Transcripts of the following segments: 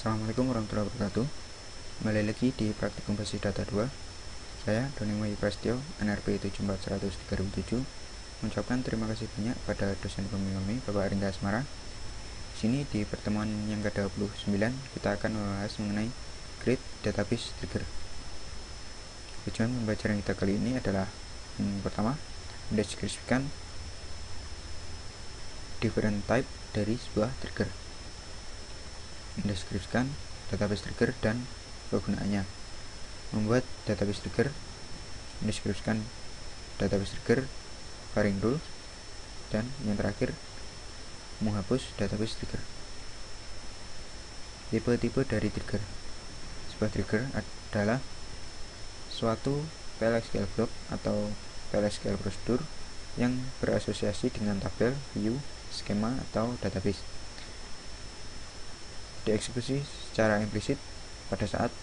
Assalamualaikum warahmatullahi wabarakatuh. Kembali lagi di Praktikum Basis Data 2. Saya Doni Mohi Prasetyo, NRP 7400/2007, mengucapkan terima kasih banyak pada dosen pembimbing kami, Bapak Ringga Asmara. Di sini di pertemuan yang ke-29 kita akan membahas mengenai Create Database Trigger. Tujuan pembelajaran kita kali ini adalah pertama, mendeskripsikan different type dari sebuah trigger, mendeskripsikan database trigger dan kegunaannya, membuat database trigger, mendeskripsikan database trigger, varying rule, dan yang terakhir menghapus database trigger. Tipe-tipe dari trigger. Sebuah trigger adalah suatu PLSQL block atau PLSQL prosedur yang berasosiasi dengan tabel, view, skema, atau database. Dieksekusi secara implisit pada saat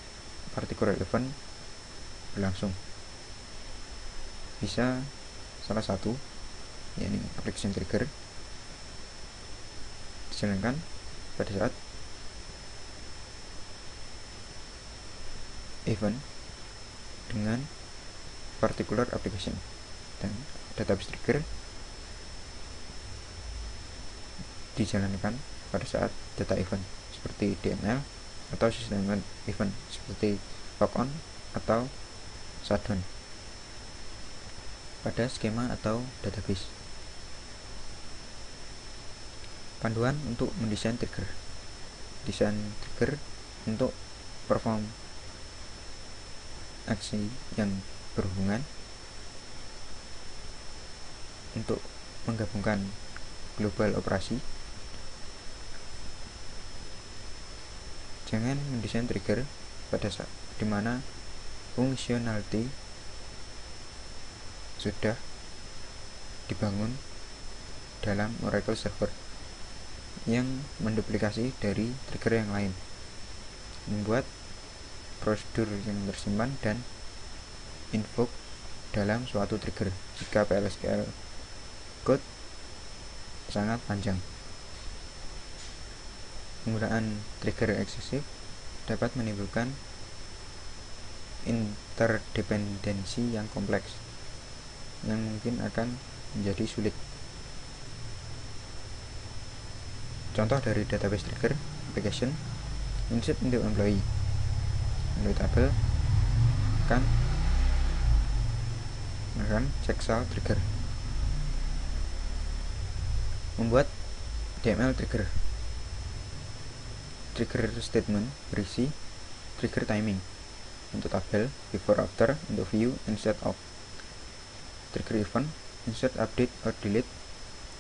particular event berlangsung. Bisa salah satu, yakni application trigger, dijalankan pada saat event dengan particular application, dan database trigger dijalankan pada saat data event seperti DML atau system event seperti logon atau shutdown pada skema atau database. Panduan untuk mendesain trigger. Desain trigger untuk perform aksi yang berhubungan, untuk menggabungkan global operasi. Jangan mendesain trigger pada saat dimana functionality sudah dibangun dalam Oracle Server yang menduplikasi dari trigger yang lain, membuat prosedur yang tersimpan dan invoke dalam suatu trigger jika PLSQL code sangat panjang. Penggunaan trigger eksesif dapat menimbulkan interdependensi yang kompleks yang mungkin akan menjadi sulit. Contoh dari database trigger application: insert into employee table kan checksal trigger. Membuat DML trigger. Trigger statement berisi trigger timing untuk tabel, before after untuk view, instead of. Trigger event, insert, update, or delete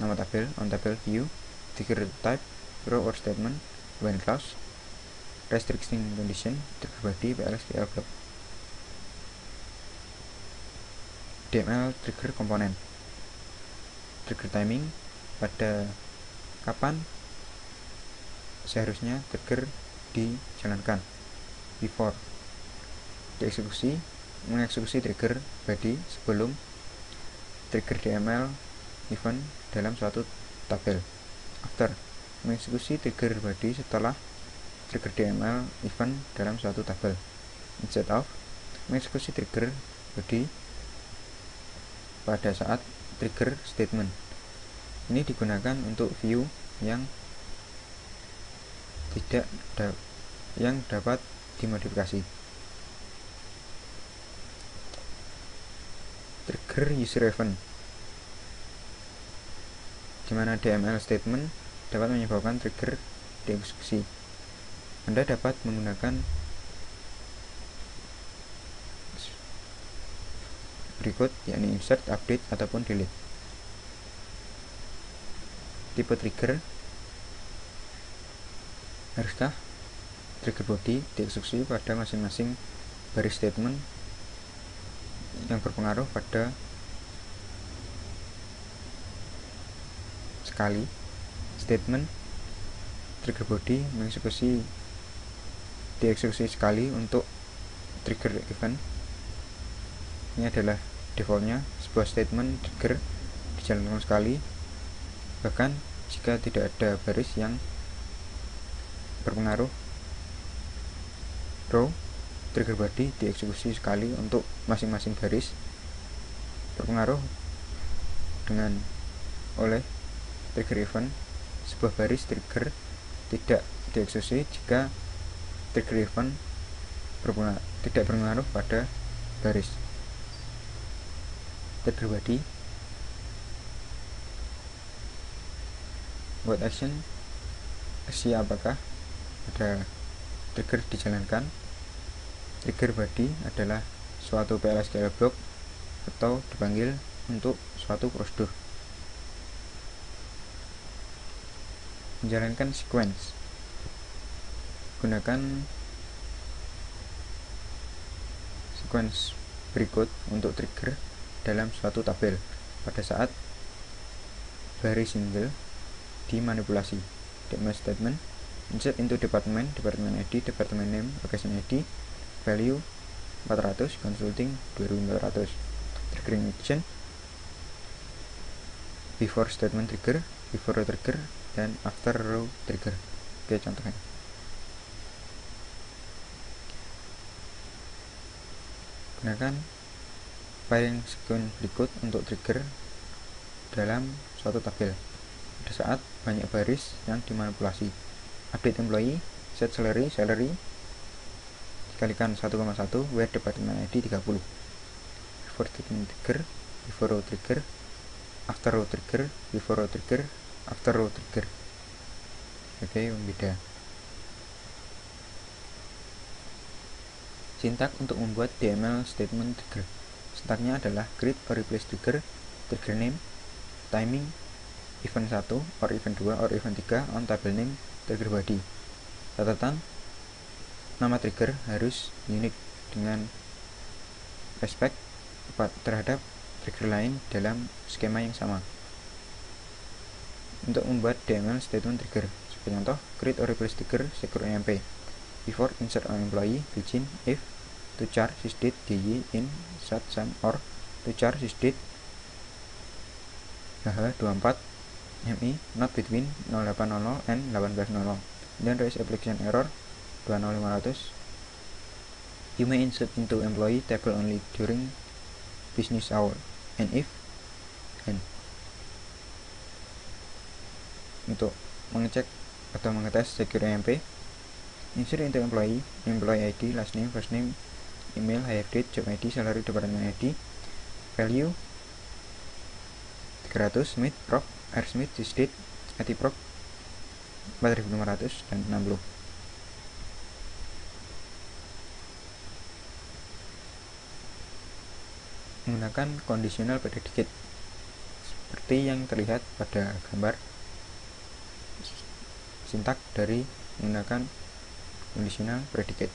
nama tabel, on tabel, view. Trigger type, row or statement, when clause. Restriction condition, trigger body, PLSQL block. DML trigger komponen. Trigger timing, pada kapan seharusnya trigger dijalankan, before. Dieksekusi, mengeksekusi trigger body sebelum trigger DML event dalam suatu tabel. After, mengeksekusi trigger body setelah trigger DML event dalam suatu tabel. Instead of, mengeksekusi trigger body pada saat trigger statement. Ini digunakan untuk view yang dapat dimodifikasi. Trigger user event, di mana DML statement dapat menyebabkan trigger dieksekusi. Anda dapat menggunakan berikut, yakni insert, update, ataupun delete. Tipe trigger. Haruskah trigger body dieksekusi pada masing-masing baris statement yang berpengaruh pada sekali statement? Trigger body dieksekusi sekali untuk trigger event. Ini adalah defaultnya. Sebuah statement trigger dijalankan sekali, bahkan jika tidak ada baris yang berpengaruh row trigger body dieksekusi sekali untuk masing-masing baris, berpengaruh dengan oleh trigger event. Sebuah baris trigger tidak dieksekusi jika trigger event tidak berpengaruh pada baris. Trigger body buat action apakah ada trigger dijalankan. Trigger body adalah suatu PLSQL block atau dipanggil untuk suatu prosedur. Menjalankan sequence, gunakan sequence berikut untuk trigger dalam suatu tabel pada saat baris single dimanipulasi. DML statement: insert into department ID, department name, location ID, value 400, consulting 2400. Triggering action: before statement trigger, before row trigger, dan after row trigger. Oke, contohnya. Gunakan firing sequence berikut untuk trigger dalam suatu tabel pada saat banyak baris yang dimanipulasi. Update employee, set salary dikalikan 1,1, where department ID 30. Before statement trigger, before row trigger, after row trigger, before row trigger, after row trigger. Oke, pembeda. Sintak untuk membuat DML statement trigger. Sintaknya adalah create or replace trigger, trigger name, timing, event 1 or event 2 or event 3 on table name, trigger body. Catatan: nama trigger harus unik dengan respect terhadap trigger lain dalam skema yang sama. Untuk membuat DML statement trigger, sebagai contoh, create or replace trigger secure EMP. Before insert on employee, begin if to char sysdate dy in such sum or to char sysdate hh24 mi not between 0800 and 1800. Then raise application error 20500. You may insert into employee table only during business hour and if and. Untuk mengecek atau mengetes secure EMP, insert into employee ID, last name, first name, email, hire date, job ID, salary, department ID, value 300, Smith, Proc, R Smith, sysdate, IT Proc 4500 dan 60. Menggunakan conditional predicate seperti yang terlihat pada gambar. Sintak dari menggunakan conditional predicate.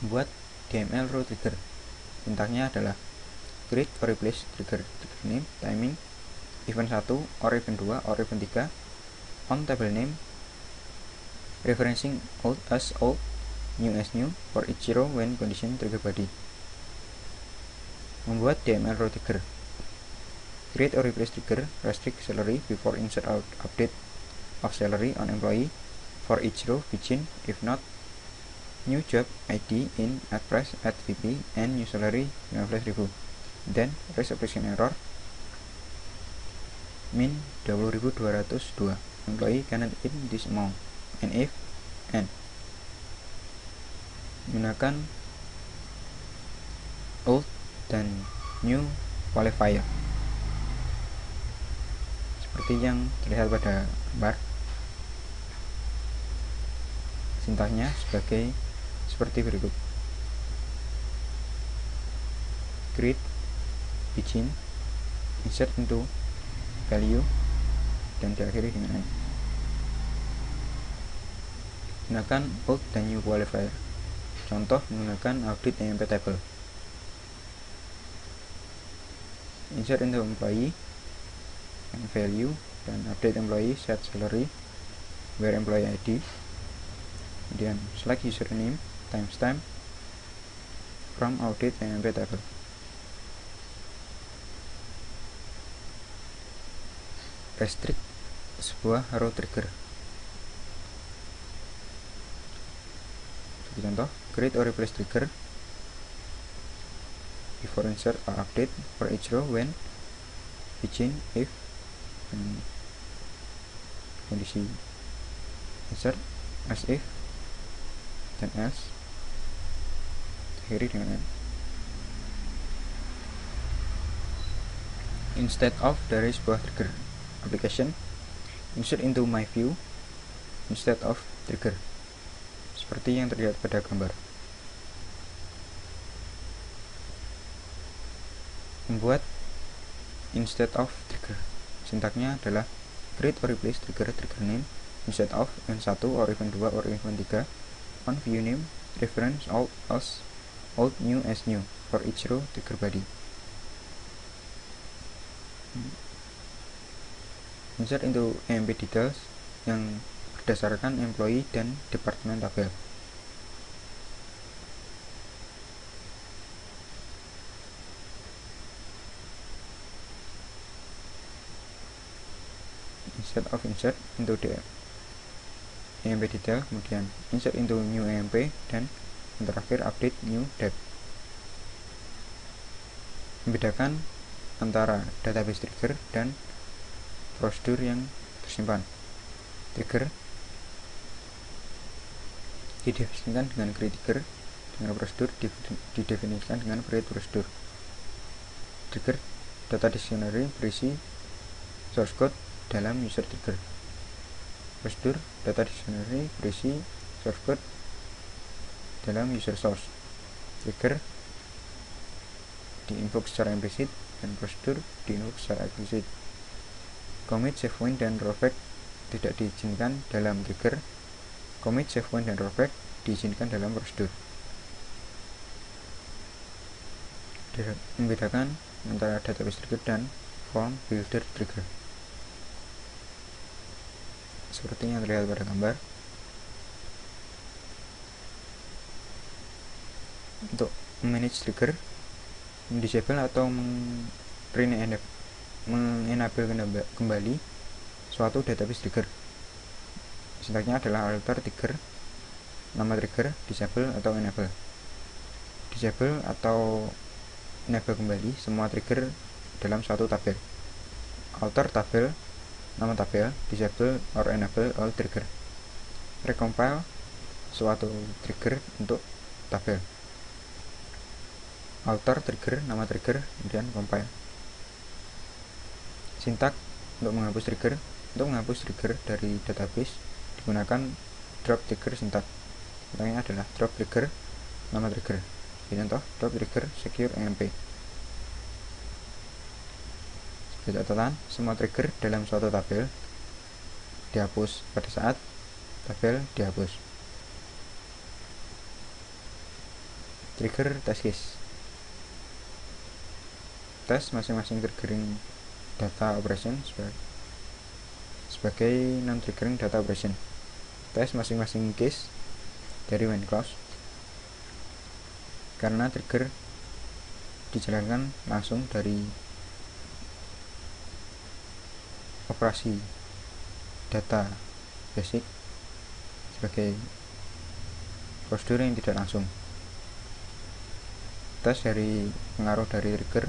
Membuat DML row trigger. Sintaknya adalah create or replace trigger name, timing, event 1 or event 2 or event 3 on table name, referencing old as old, new as new for each row when condition trigger body. Membuat DML row trigger. Create or replace trigger restrict salary before insert out update of salary on employee for each row begin if not new job ID in at price at VP and new salary 15.000. Then raise application error min 20.202. Employee cannot in this amount and if and. Gunakan old dan new qualifier seperti yang terlihat pada gambar. Sintaknya seperti berikut: create, begin, insert into value, dan diakhiri dengan end. Gunakan old dan new qualifier. Contoh menggunakan audit EMP table. Insert into employee and value, dan update employee, set salary, where employee ID, kemudian select username, timestamp from audit EMP table. Restrict sebuah row trigger. Sebagai contoh, create or replace trigger before insert or update for each row when begin if kondisi insert as if dan else akhiri dengan n. Instead of dari sebuah trigger. Application insert into my view instead of trigger, seperti yang terlihat pada gambar. Membuat instead of trigger, sintaknya adalah create or replace trigger name instead of event 1 or event 2 or event 3 on view name reference old as old, new as new for each row trigger body. Insert into EMP details yang berdasarkan employee dan departemen tabel. Instead of insert into the EMP detail, kemudian insert into new EMP, dan yang terakhir update new dep. Membedakan antara database trigger dan prosedur yang tersimpan. Trigger didefinisikan dengan create trigger, dengan prosedur didefinisikan dengan create prosedur. Trigger data dictionary berisi source code dalam user trigger. Prosedur data dictionary berisi source code dalam user source. Trigger diinvoke secara implisit dan prosedur diinvoke secara eksplisit. Commit, save point, dan rollback tidak diizinkan dalam trigger. Commit, save point, dan rollback diizinkan dalam prosedur. Membedakan antara database trigger dan form builder trigger, seperti yang terlihat pada gambar. Untuk manage trigger, disable atau mengenable kembali suatu database trigger. Sintaknya adalah alter trigger, nama trigger, disable atau enable. Disable atau enable kembali semua trigger dalam suatu tabel. Alter tabel, nama tabel, disable or enable all trigger. Recompile suatu trigger untuk tabel. Alter trigger, nama trigger, kemudian compile. Sintak untuk menghapus trigger. Untuk menghapus trigger dari database digunakan drop trigger sintak. Sintaknya adalah drop trigger, nama trigger. Contoh, drop trigger secure EMP. Sebagai catatan, semua trigger dalam suatu tabel dihapus pada saat tabel dihapus. Trigger test case. Tes masing-masing triggering data operation sebagai non-triggering data operation. Tes masing-masing case dari when clause, karena trigger dijalankan langsung dari operasi data basic sebagai prosedur yang tidak langsung. Tes dari pengaruh dari trigger.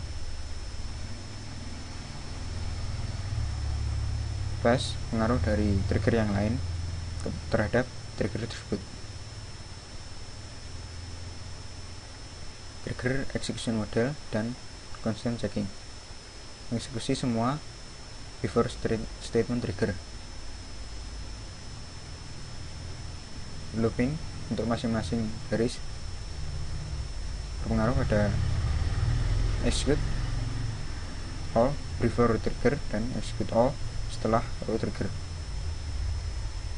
Tes pengaruh dari trigger yang lain terhadap trigger tersebut. Trigger execution model dan constant checking. Mengeksekusi semua before statement trigger. Looping untuk masing-masing garis berpengaruh pada execute all before trigger dan execute all setelah row trigger.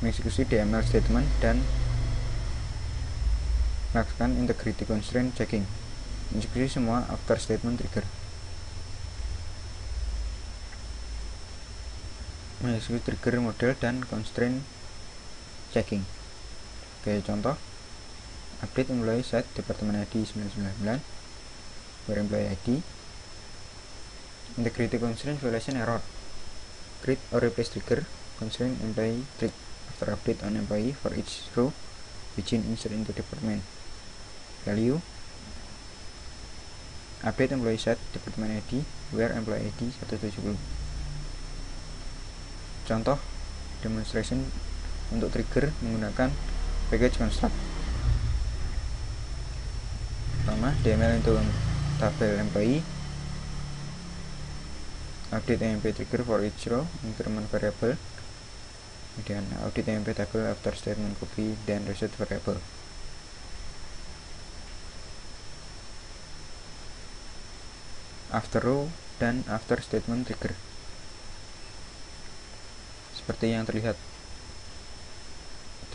Mengeksekusi DML statement dan melakukan integrity constraint checking. Mengeksekusi semua after statement trigger. Mengeksekusi trigger model dan constraint checking. Oke, contoh update employee set departemen ID 999 where employee ID. Integrity constraint violation error. Create or replace trigger constraint employee trick after update on employee for each row begin insert into department. Value update employee set department ID where employee ID 170. Contoh demonstration untuk trigger menggunakan package construct. Pertama, DML untuk tabel employee, update EMP trigger for each row, increment variable, kemudian audit EMP table after statement copy dan reset variable. After row dan after statement trigger seperti yang terlihat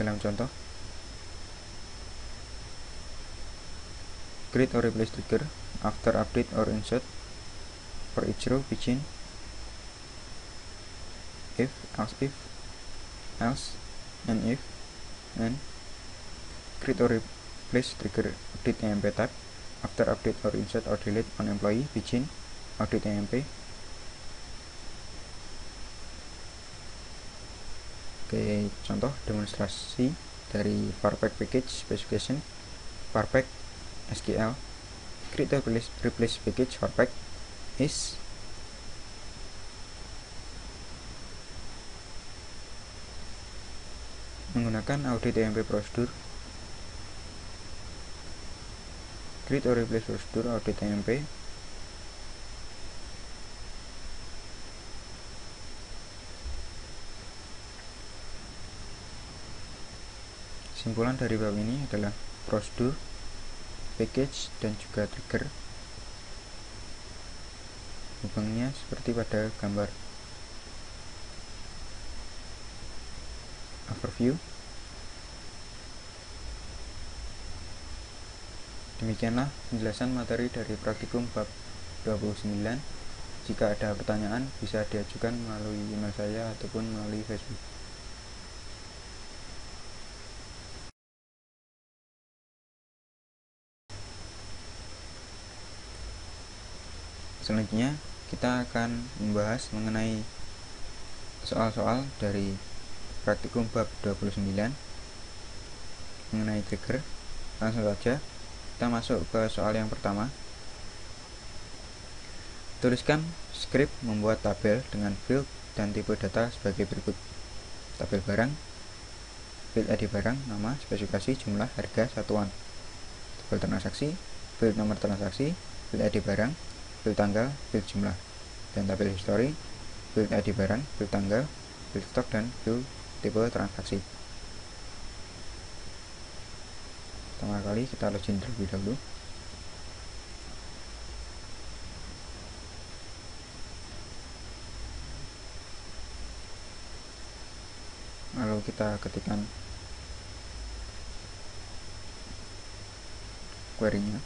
dalam contoh. Create or replace trigger after update or insert for each row begin if, else, and if, and create or replace trigger update EMP tab after update or insert or delete on employee begin audit EMP. Oke, contoh demonstrasi dari Farpack package specification. Farpack SQL create or replace package Farpack is menggunakan audit EMP prosedur. Create or replace prosedur audit EMP Simpulan dari bab ini adalah prosedur, package, dan juga trigger. Hubungannya seperti pada gambar. Overview. Demikianlah penjelasan materi dari praktikum bab 29. Jika ada pertanyaan bisa diajukan melalui email saya ataupun melalui Facebook. Selanjutnya kita akan membahas mengenai soal-soal dari praktikum bab 29 mengenai trigger. Langsung saja kita masuk ke soal yang pertama. Tuliskan skrip membuat tabel dengan field dan tipe data sebagai berikut. Tabel barang, field ID barang, nama, spesifikasi, jumlah, harga, satuan. Tabel transaksi, field nomor transaksi, field ID barang, field tanggal, field jumlah. Dan tabel history, field ID barang, field tanggal, field stok, dan field tipe transaksi. Pertama kali kita login terlebih dahulu. Lalu kita ketikkan query-nya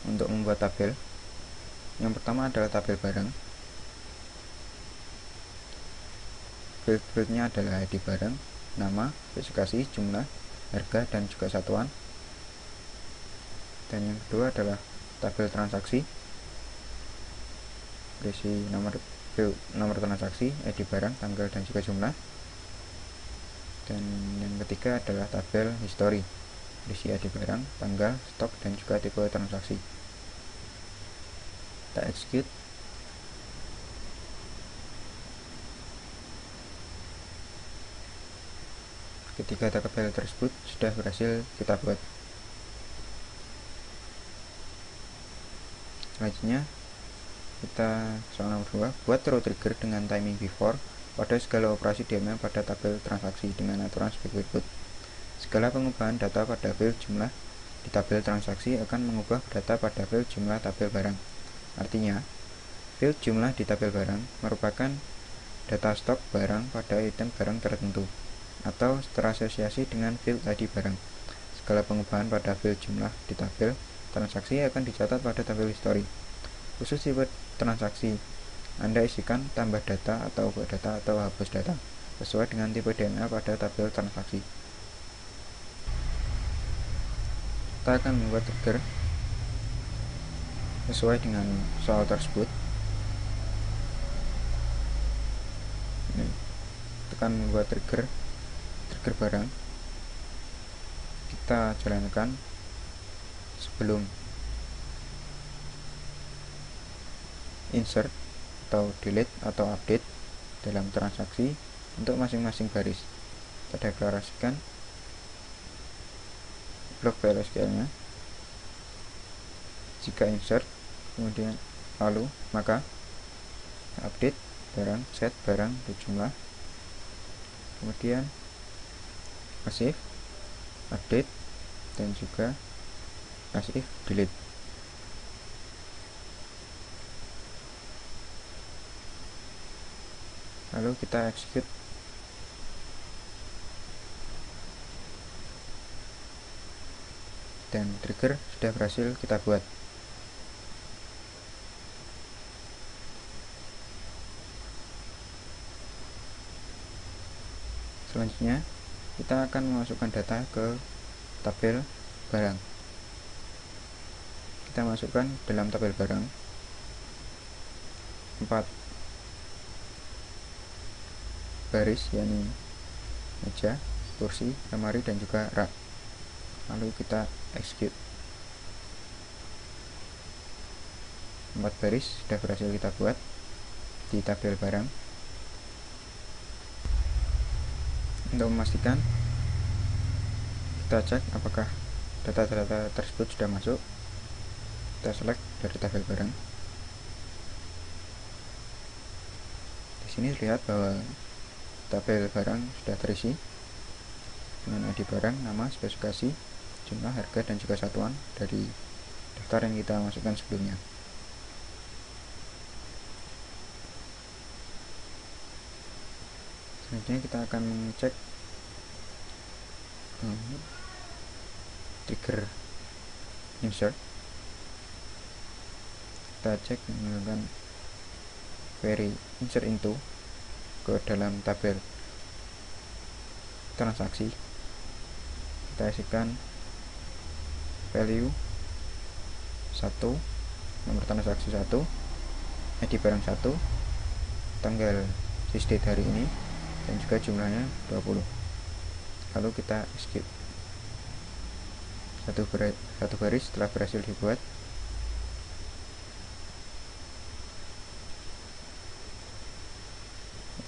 untuk membuat tabel. Yang pertama adalah tabel barang. Field-nya adalah ID barang, nama, spesifikasi, jumlah, harga, dan juga satuan. Dan yang kedua adalah tabel transaksi. Berisi nomor transaksi, ID barang, tanggal, dan juga jumlah. Dan yang ketiga adalah tabel history. Berisi ID barang, tanggal, stok, dan juga tipe transaksi. Kita execute. Ketiga tabel tersebut sudah berhasil kita buat. Selanjutnya kita soal nomor 2, buat row trigger dengan timing before pada segala operasi DML pada tabel transaksi dengan aturan sebagai berikut. Segala pengubahan data pada field jumlah di tabel transaksi akan mengubah data pada field jumlah tabel barang. Artinya, field jumlah di tabel barang merupakan data stok barang pada item barang tertentu atau terasosiasi dengan field ID barang. Segala pengubahan pada field jumlah di tabel transaksi akan dicatat pada tabel history. Khusus tipe transaksi, Anda isikan tambah data atau ubah data atau hapus data sesuai dengan tipe DML pada tabel transaksi. Kita akan membuat trigger sesuai dengan soal tersebut. Ini akan membuat trigger barang. Kita jalankan sebelum insert atau delete atau update dalam transaksi untuk masing-masing baris. Kita deklarasikan blok PLSQL nya. Jika insert kemudian lalu, maka update barang, set barang jumlah, kemudian pasif update dan juga pasif delete. Lalu kita execute. Dan trigger sudah berhasil kita buat. Selanjutnya kita akan memasukkan data ke tabel barang. Kita masukkan dalam tabel barang 4 baris, yakni meja, kursi, lemari, dan juga rak. Lalu kita execute. 4 baris sudah berhasil kita buat di tabel barang. Untuk memastikan, kita cek apakah data-data tersebut sudah masuk. Kita select dari tabel barang. Di sini terlihat bahwa tabel barang sudah terisi dengan ID barang, nama, spesifikasi, jumlah, harga, dan juga satuan dari daftar yang kita masukkan sebelumnya. Selanjutnya kita akan mengecek trigger insert. Kita cek menggunakan query insert into ke dalam tabel transaksi. Kita isikan value 1, nomor transaksi 1, ID barang 1, tanggal date hari ini, dan juga jumlahnya 20. Lalu kita execute. Satu baris telah berhasil dibuat.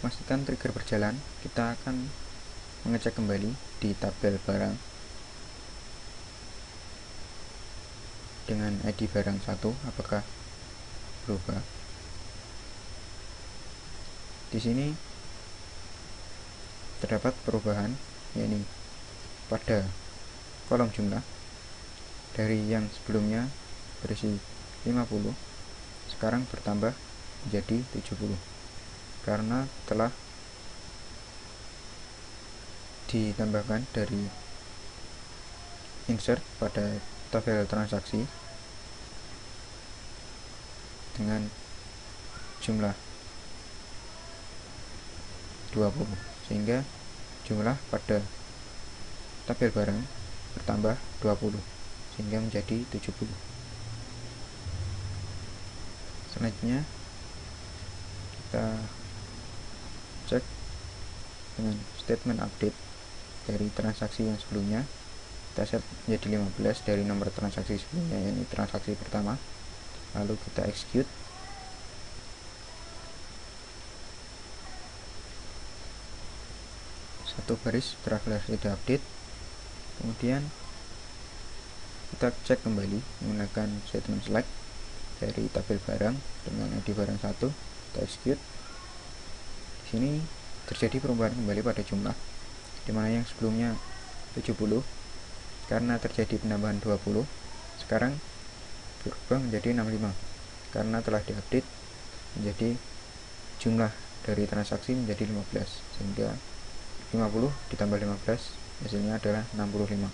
Memastikan trigger berjalan, kita akan mengecek kembali di tabel barang dengan ID barang 1 apakah berubah. Di sini terdapat perubahan, yakni pada kolom jumlah dari yang sebelumnya berisi 50 sekarang bertambah menjadi 70 karena telah ditambahkan dari insert pada tabel transaksi dengan jumlah 20, sehingga jumlah pada tabel barang bertambah 20 sehingga menjadi 70. Selanjutnya kita cek dengan statement update dari transaksi yang sebelumnya. Kita set menjadi 15 dari nomor transaksi sebelumnya, yakni transaksi pertama. Lalu kita execute. Satu baris berhasil di-update. Kemudian kita cek kembali menggunakan statement select dari tabel barang dengan ID barang 1. Kita execute. Di sini terjadi perubahan kembali pada jumlah, dimana yang sebelumnya 70 karena terjadi penambahan 20 sekarang berubah menjadi 65 karena telah diupdate menjadi jumlah dari transaksi menjadi 15, sehingga 50 ditambah 15 hasilnya adalah 65.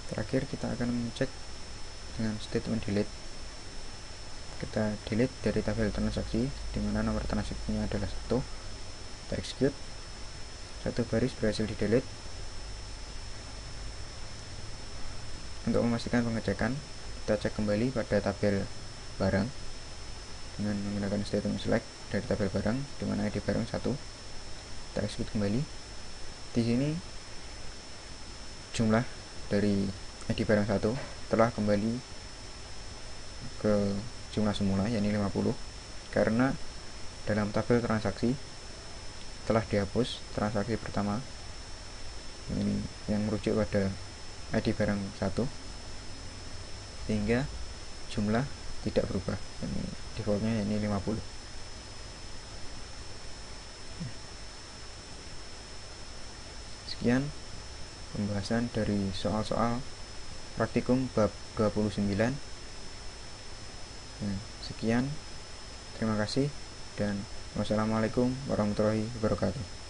Terakhir kita akan mengecek dengan statement delete. Kita delete dari tabel transaksi dimana nomor transaksinya adalah 1. Kita execute. Satu baris berhasil di delete. Untuk memastikan pengecekan, kita cek kembali pada tabel barang dengan menggunakan statement select dari tabel barang, di mana ID barang 1. Kita execute kembali. Di sini jumlah dari ID barang 1 telah kembali ke jumlah semula, yakni 50, karena dalam tabel transaksi telah dihapus transaksi pertama ini yang merujuk pada ID barang 1, sehingga jumlah tidak berubah, ini defaultnya ini 50. Sekian pembahasan dari soal-soal praktikum bab 29. Sekian, terima kasih, dan wassalamualaikum warahmatullahi wabarakatuh.